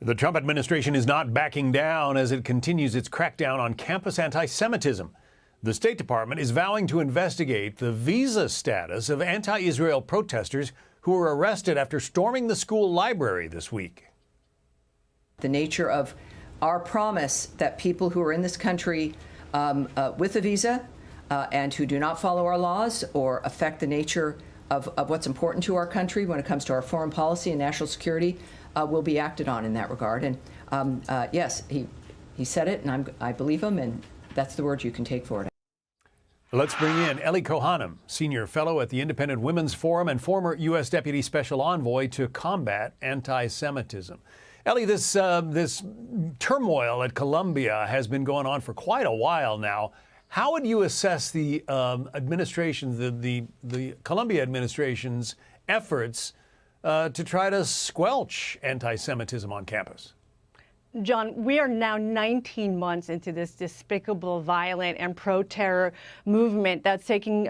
The Trump administration is not backing down as it continues its crackdown on campus anti-Semitism. The State Department is vowing to investigate the visa status of anti-Israel protesters who were arrested after storming the school library this week. The nature of our promise that people who are in this country with a visa and who do not follow our laws or affect the nature of what's important to our country when it comes to our foreign policy and national security will be acted on in that regard. And yes, he said it, and I believe him, and that's the word you can take for it. Let's bring in Ellie Kohanem, Senior Fellow at the Independent Women's Forum and former U.S. Deputy Special Envoy to combat anti-Semitism. Ellie, this turmoil at Columbia has been going on for quite a while now. How would you assess the administration, the Columbia administration's efforts to try to squelch anti-Semitism on campus? John, we are now 19 months into this despicable, violent, and pro-terror movement that's taking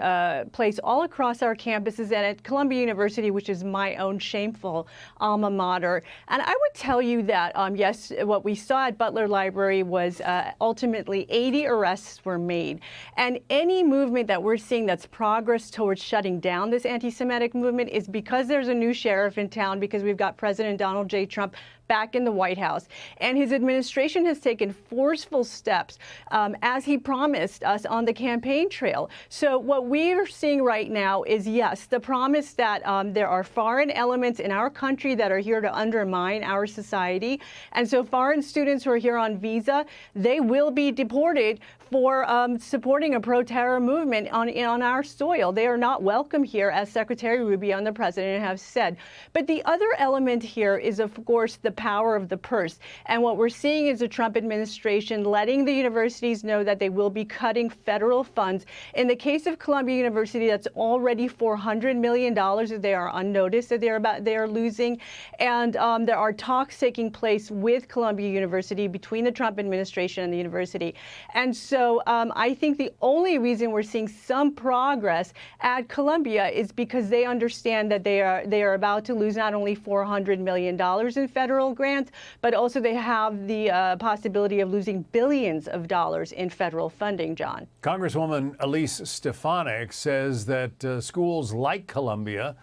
place all across our campuses and at Columbia University, which is my own shameful alma mater. And I would tell you that, yes, what we saw at Butler Library was ultimately 80 arrests were made. And any movement that we're seeing that's progress towards shutting down this anti-Semitic movement is because there's a new sheriff in town, because we've got President Donald J. Trump back in the White House. And his administration has taken forceful steps, as he promised us on the campaign trail. So what we are seeing right now is, yes, the promise that there are foreign elements in our country that are here to undermine our society. And so foreign students who are here on visa, they will be deported for supporting a pro-terror movement on our soil. They are not welcome here, as Secretary Rubio and the President have said. But the other element here is, of course, the power of the purse. And what we're seeing is the Trump administration letting the universities know that they will be cutting federal funds. In the case of Columbia University, that's already $400 million that they are unnoticed that they are losing. And there are talks taking place with Columbia University between the Trump administration and the university. And so I think the only reason we're seeing some progress at Columbia is because they understand that they are about to lose not only $400 million in federal grants, but also they have the possibility of losing billions of dollars in federal funding, John. Congresswoman Elise Stefanik says that schools like Columbia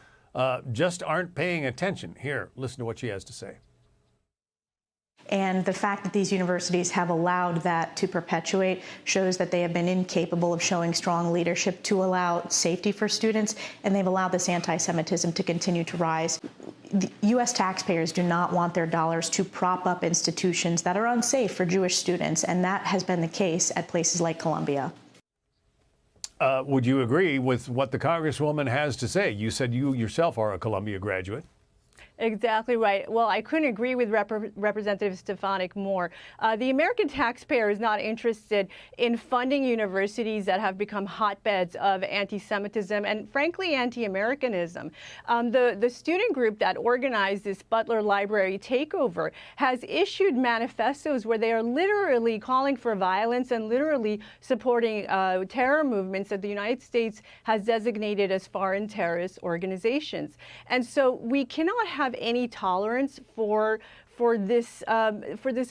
just aren't paying attention. Here, listen to what she has to say. And the fact that these universities have allowed that to perpetuate shows that they have been incapable of showing strong leadership to allow safety for students, and they've allowed this anti-Semitism to continue to rise. The U.S. taxpayers do not want their dollars to prop up institutions that are unsafe for Jewish students, and that has been the case at places like Columbia. Would you agree with what the Congresswoman has to say? You said you yourself are a Columbia graduate. Exactly right. Well, I couldn't agree with Representative Stefanik more. The American taxpayer is not interested in funding universities that have become hotbeds of anti-Semitism and, frankly, anti-Americanism. The student group that organized this Butler Library takeover has issued manifestos where they are literally calling for violence and literally supporting terror movements that the United States has designated as foreign terrorist organizations. And so we cannot have any tolerance for this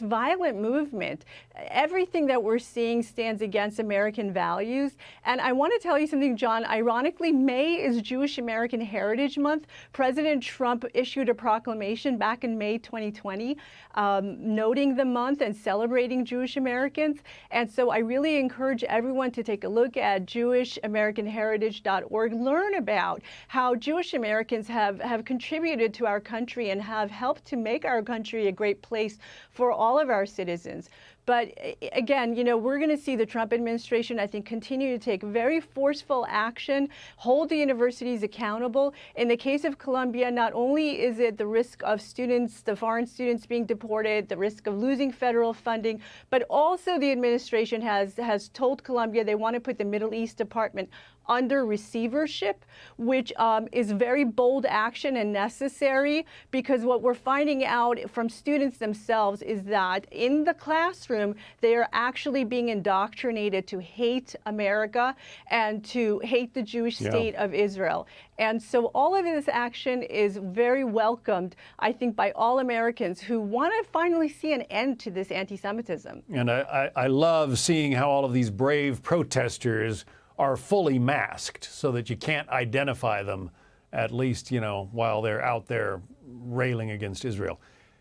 violent movement. Everything that we're seeing stands against American values. And I want to tell you something, John. Ironically, May is Jewish American Heritage Month. President Trump issued a proclamation back in May 2020 noting the month and celebrating Jewish Americans. And so I really encourage everyone to take a look at JewishAmericanHeritage.org, learn about how Jewish Americans have contributed to our country and have helped to make our country a great place for all of our citizens. But again, you know, we're going to see the Trump administration, I think, continue to take very forceful action, hold the universities accountable. In the case of Columbia, not only is it the risk of students, the foreign students being deported, the risk of losing federal funding, but also the administration has told Columbia they want to put the Middle East Department under receivership, which is very bold action and necessary, because what we're finding out from students themselves is that in the classroom, they are actually being indoctrinated to hate America and to hate the Jewish state of Israel. And so all of this action is very welcomed, I think, by all Americans who want to finally see an end to this anti-Semitism. And I love seeing how all of these brave protesters are fully masked so that you can't identify them, at least, you know, while they're out there railing against Israel.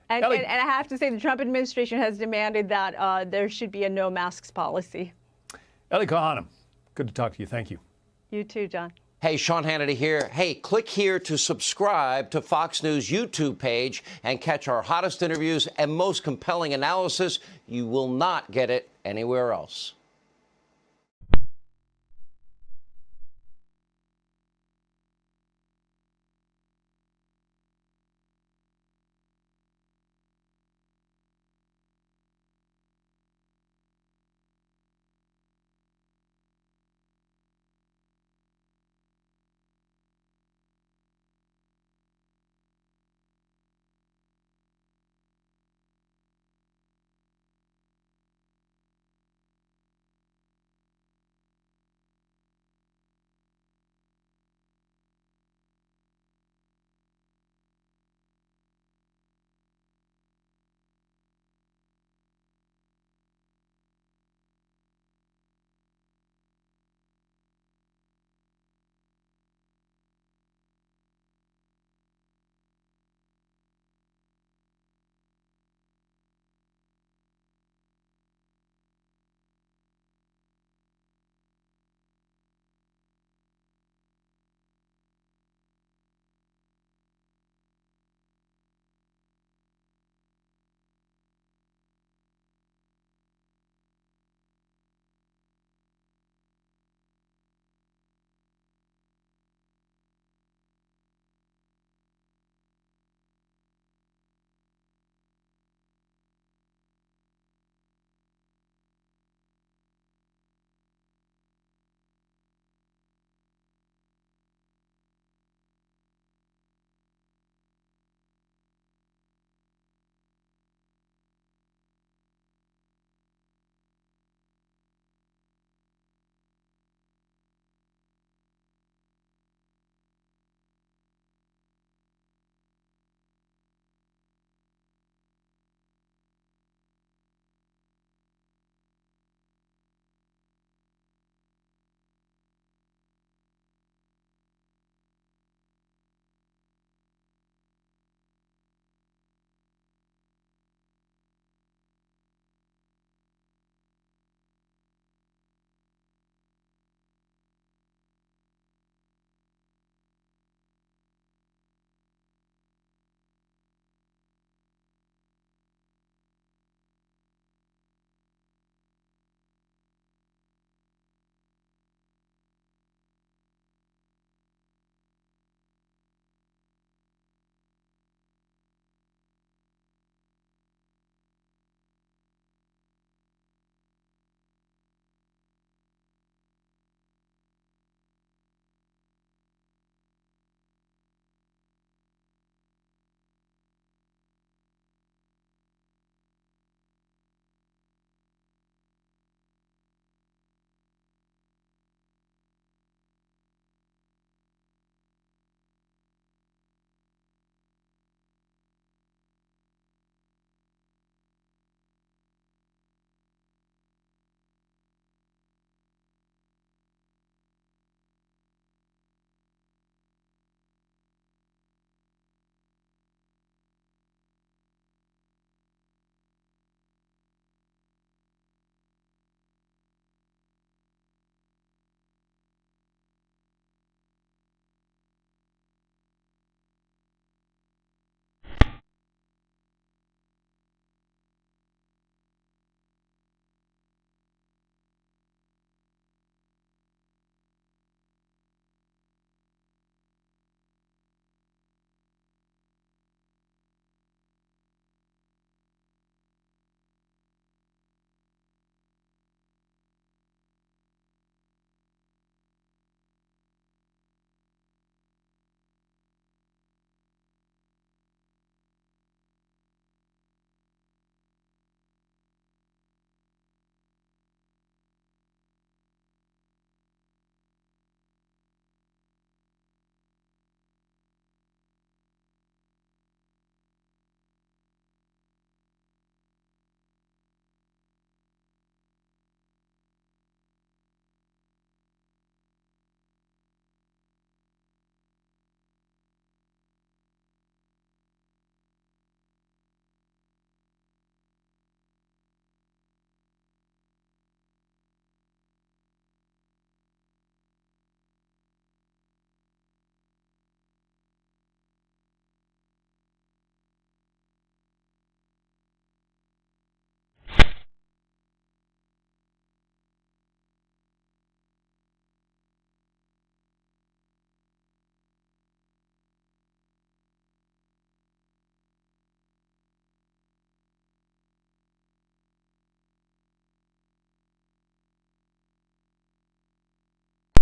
And I have to say, the Trump administration has demanded that there should be a no masks policy. Ellie Kohanem, good to talk to you. Thank you. You too, John. Hey, Sean Hannity here. Hey, click here to subscribe to Fox News YouTube page and catch our hottest interviews and most compelling analysis. You will not get it anywhere else.